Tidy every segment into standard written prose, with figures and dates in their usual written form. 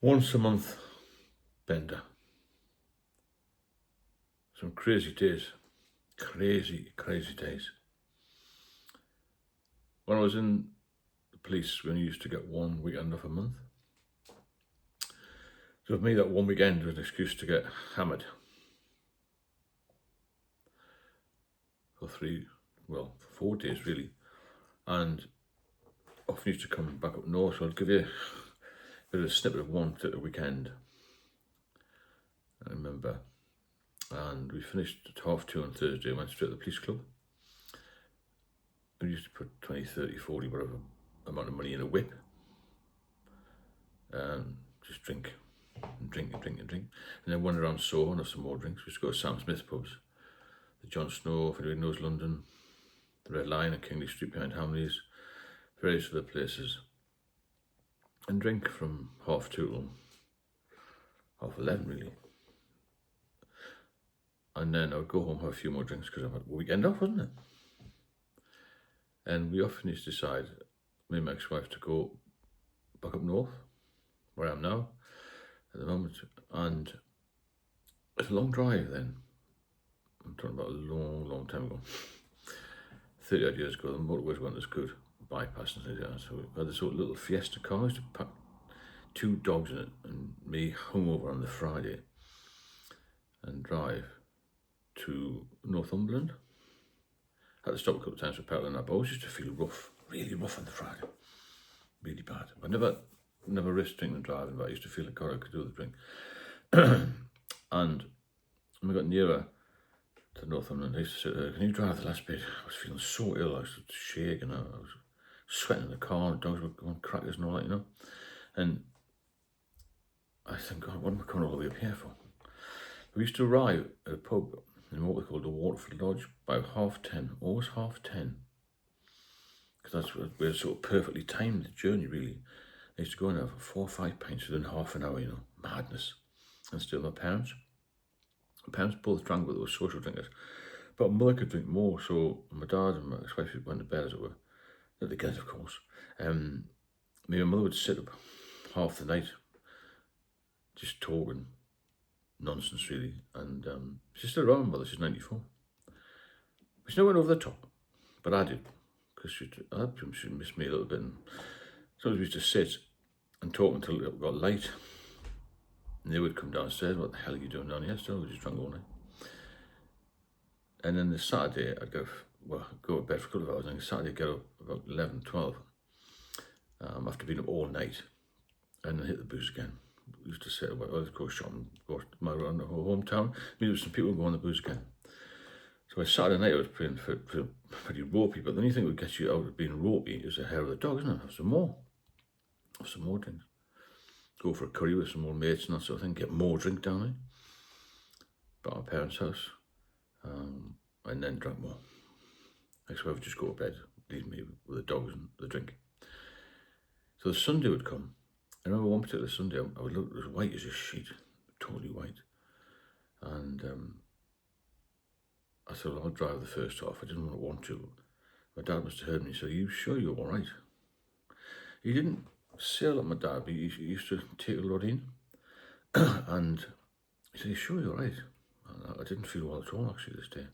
Once a month bender. Some crazy days. Crazy days. When I was in the police, we only used to get one weekend off a month. So for me, that one weekend was an excuse to get hammered. For 4 days really. And often used to come back up north, so I'll give you a bit of a snippet of one particular weekend. I remember. And we finished at 2:30 on Thursday, went straight to the police club. We used to put 20, 30, 40, whatever amount of money in a whip. And just drink. And then wander around Soho and have some more drinks. We used to go to Sam Smith's pubs. The John Snow, if anybody knows London. The Red Lion at Kingly Street behind Hamleys. Various other places. And drink from 2:30 till 11:30 really. And then I would go home, have a few more drinks because I had a weekend off, wasn't it? And we often used to decide, me and my ex-wife, to go back up north, where I am now, at the moment. And it's a long drive then. I'm talking about a long time ago. 30 odd years ago, the motorways weren't as good, bypass and things like that. So we had this sort of little Fiesta car. I used to pack 2 dogs in it and me hungover on the Friday and drive to Northumberland. Had to stop a couple of times for petrol, but I always used to feel rough, really rough on the Friday, really bad. I never risked drinking and driving, but I used to feel like God, I could do the drink. And when we got nearer to Northumberland, I used to say to her, "Can you drive the last bit?" I was feeling so ill, I was shaking, I was sweating in the car, and the dogs were going crackers and all that, you know. And I think, God, what am I coming all the way up here for? We used to arrive at a pub in what we called the Waterford Lodge by 10:30, always 10:30. Because that's where it sort of perfectly timed the journey, really. I used to go and have 4 or 5 pints within half an hour, you know, madness. And still my parents. My parents both drank, but they were social drinkers. But my mother could drink more, so my dad and my ex-wife went to bed, as it were. Not together, of course. Me and my mother would sit up half the night, just talking nonsense, really. And she's still around, mother, she's 94. She never went over the top, but I did, because she missed me a little bit. And sometimes we used to sit and talk until it got light. And they would come downstairs, "What the hell are you doing down here still? We just drank all night." And then the Saturday, I'd go to bed for a couple of hours, and then Saturday I'd get up about 11, 12, after being up all night, and then hit the booze again. We used to say, "Well, let's go shopping, go around the whole hometown." Meet with some people and go on the booze again. So by Saturday night I was pretty ropey, but the only thing that would get you out of being ropey is the hair of the dog, isn't it? Have some more drinks. Go for a curry with some old mates and that sort of thing, get more drink down there. Back at my parents' house, and then drank more. Next week I would just go to bed, leave me with the dogs and the drink. So the Sunday would come. I remember one particular Sunday, I would look as white as a sheet, totally white. And I said, "Well, I'll drive the first off." I didn't want to. My dad must have heard me. He said, "Are you sure you're all right?" He didn't say a lot, my dad, but he used to take a lot in. And he said, "Are you sure you're all right?" And I didn't feel well at all, actually, this day.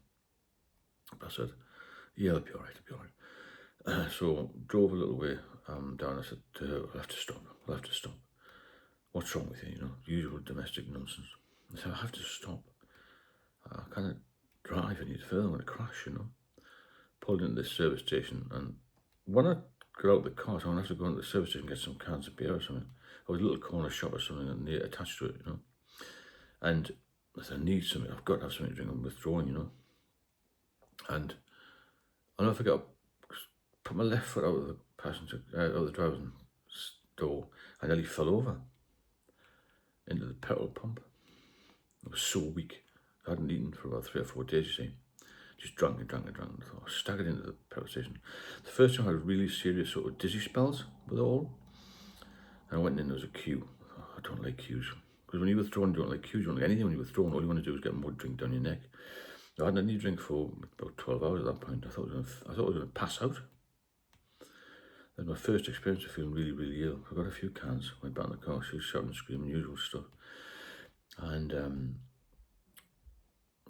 But I said, "Yeah, I'll be all right. So drove a little way down. I said to her, I'll have to stop. "What's wrong with you?" You know, usual domestic nonsense. I said, "I have to stop. I can't drive any further. I'm going to crash, you know." Pulled into this service station, and when I got out of the car, so I'm going to have to go into the service station and get some cans of beer or something. There was a little corner shop or something attached to it, you know. And I said, "I need something. I've got to have something to drink. I'm withdrawing, you know." And I'll never forget, I put my left foot out of the driver's door, and nearly fell over into the petrol pump. I was so weak. I hadn't eaten for about 3 or 4 days, you see. Just drank. So I staggered into the petrol station. The first time I had really serious sort of dizzy spells with it all. And I went in, there was a queue. I don't like queues. Because when you're withdrawn, you don't like queues, you don't like anything when you're withdrawn. All you want to do is get more drink down your neck. I hadn't had any drink for about 12 hours at that point. I thought I was going to pass out. It was my first experience of feeling really, really ill. I got a few cans, went back in the car, she was shouting and screaming, usual stuff. And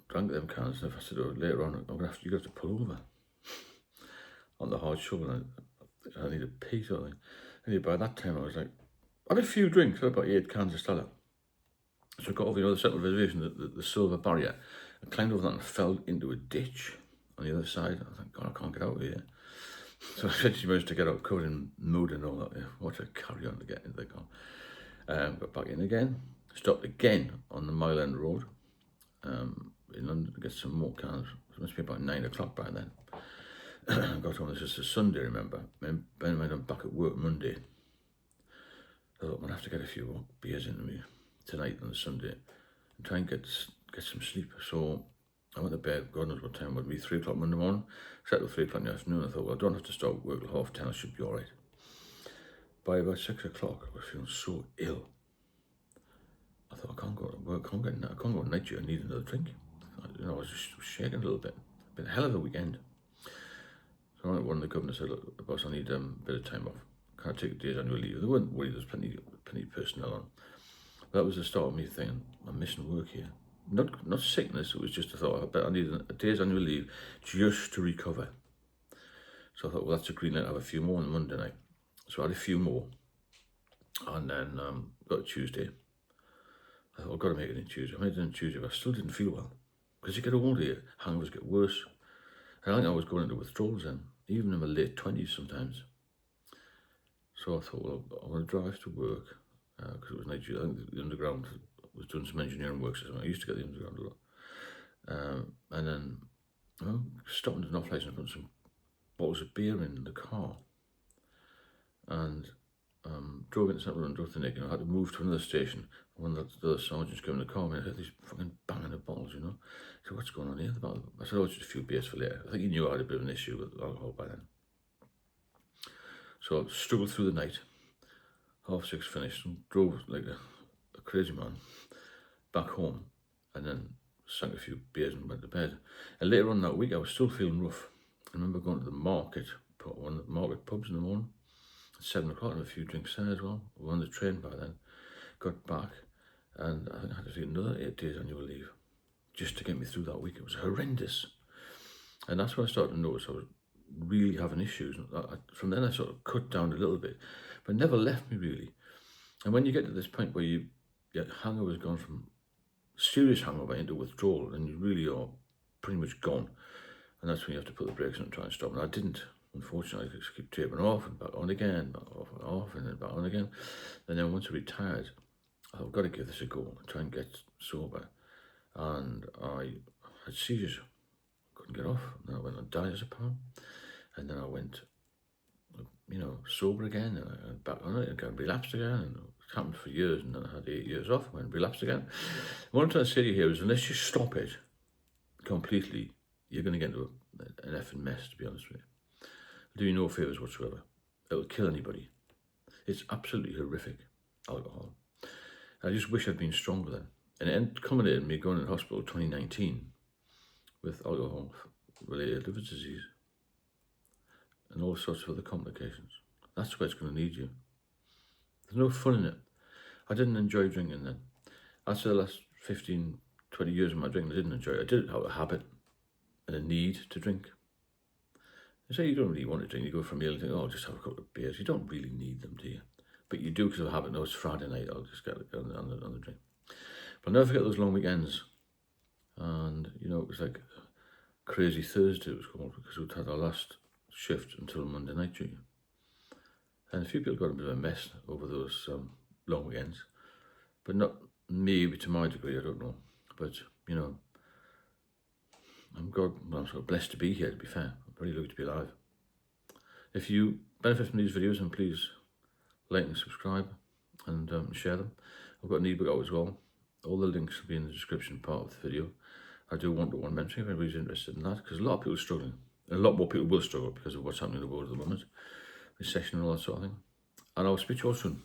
drank them cans, and I said, oh, later on, you're going to pull over on the hard shoulder. I need a pee sort of thing. Anyway, by that time I was like, I had a few drinks, I had about 8 cans of Stella. So I got over the other side of the reservation, the silver barrier. I climbed over that and fell into a ditch on the other side. I thought, God, I can't get out of here. So I eventually managed to get out covered in mud and all that. Yeah, what a carry on to get into the car. Got back in again, stopped again on the Mile End Road in London to get some more cans. It must be about 9 o'clock by then. I got home, this was a Sunday, remember. And then I'm back at work Monday. I thought, I'm going to have to get a few more beers into me tonight on the Sunday and try and get some sleep. So I went to bed, God knows what time it would be, 3 o'clock Monday morning, slept till 3 o'clock in the afternoon. I thought, well, I don't have to start work till 10:30, I should be all right. By about 6 o'clock, I was feeling so ill. I thought, I can't go to work, I can't go night duty, I need another drink. I was just shaking a little bit. Been a hell of a weekend. So I went to one of the governors said, look, boss, I need a bit of time off. Can't take days annual leave. They weren't worried, there's plenty of personnel on. That was the start of me thinking, I'm missing work here. Not sickness, it was just a thought, I need a day's annual leave just to recover. So I thought, well, that's a green light, I have a few more on Monday night. So I had a few more. And then got a Tuesday. I thought, I've got to make it in Tuesday. I made it in Tuesday, but I still didn't feel well. Because you get older here, hangovers get worse. I think I was going into withdrawals then, even in my late 20s sometimes. So I thought, well, I want to drive to work, because it was night duty. I think the Underground was doing some engineering work system. I used to get the Underground a lot. And then stopped into an off-license and put some bottles of beer in the car. And drove into Central and drove to Nick, and I had to move to another station. One of the other sergeants came in the car, and I heard these fucking banging of bottles, you know. So what's going on here? I said, oh, it's just a few beers for later. I think he knew I had a bit of an issue with alcohol by then. So I struggled through the night, 6:30 finished, and drove like a crazy man back home, and then sank a few beers and went to bed. And later on that week, I was still feeling rough. I remember going to the market, one of the market pubs in the morning, at 7 o'clock, and a few drinks there as well. We were on the train by then. Got back, and I think I had to take another 8 days annual leave just to get me through that week. It was horrendous. And that's when I started to notice I was really having issues. From then I sort of cut down a little bit, but never left me really. And when you get to this point where your hangover has gone from serious hangover into withdrawal, and you really are pretty much gone, and that's when you have to put the brakes on and try and stop. And I didn't. Unfortunately, I just keep tapering off and back on again, back off and off, and then back on again. And then once I retired, I thought, I've got to give this a go and try and get sober. And I had seizures, couldn't get off. And then I went on diazepam, and then I went, sober again, and I went back on it, and got relapsed again, and it happened for years, and then I had 8 years off, and went relapsed again. What I'm trying to say to you here is, unless you stop it completely, you're going to get into an effing mess, to be honest with you. It'll do you no favours whatsoever. It'll kill anybody. It's absolutely horrific, alcohol. I just wish I'd been stronger then. And it culminated in me going in hospital in 2019 with alcohol-related liver disease and all sorts of other complications. That's where it's going to need you. There's no fun in it. I didn't enjoy drinking then. After the last 15, 20 years of my drinking, I didn't enjoy it. I did have a habit and a need to drink. You say you don't really want to drink, you go for a meal and think, oh, I'll just have a couple of beers. You don't really need them, do you? But you do because of a habit. No, it's Friday night, I'll just get on the drink. But I'll never forget those long weekends. And, it was like Crazy Thursday, it was called, because we'd had our last shift until Monday night duty. And a few people got a bit of a mess over those long weekends. But not maybe to my degree, I don't know. But, I'm sort of blessed to be here, to be fair. I'm very lucky to be alive. If you benefit from these videos, then please like and subscribe and share them. I've got an ebook out as well. All the links will be in the description part of the video. I do one-to-one mentoring if anybody's interested in that, because a lot of people are struggling. And a lot more people will struggle because of what's happening in the world at the moment. Recession and all that sort of thing. And I'll speak to you all soon.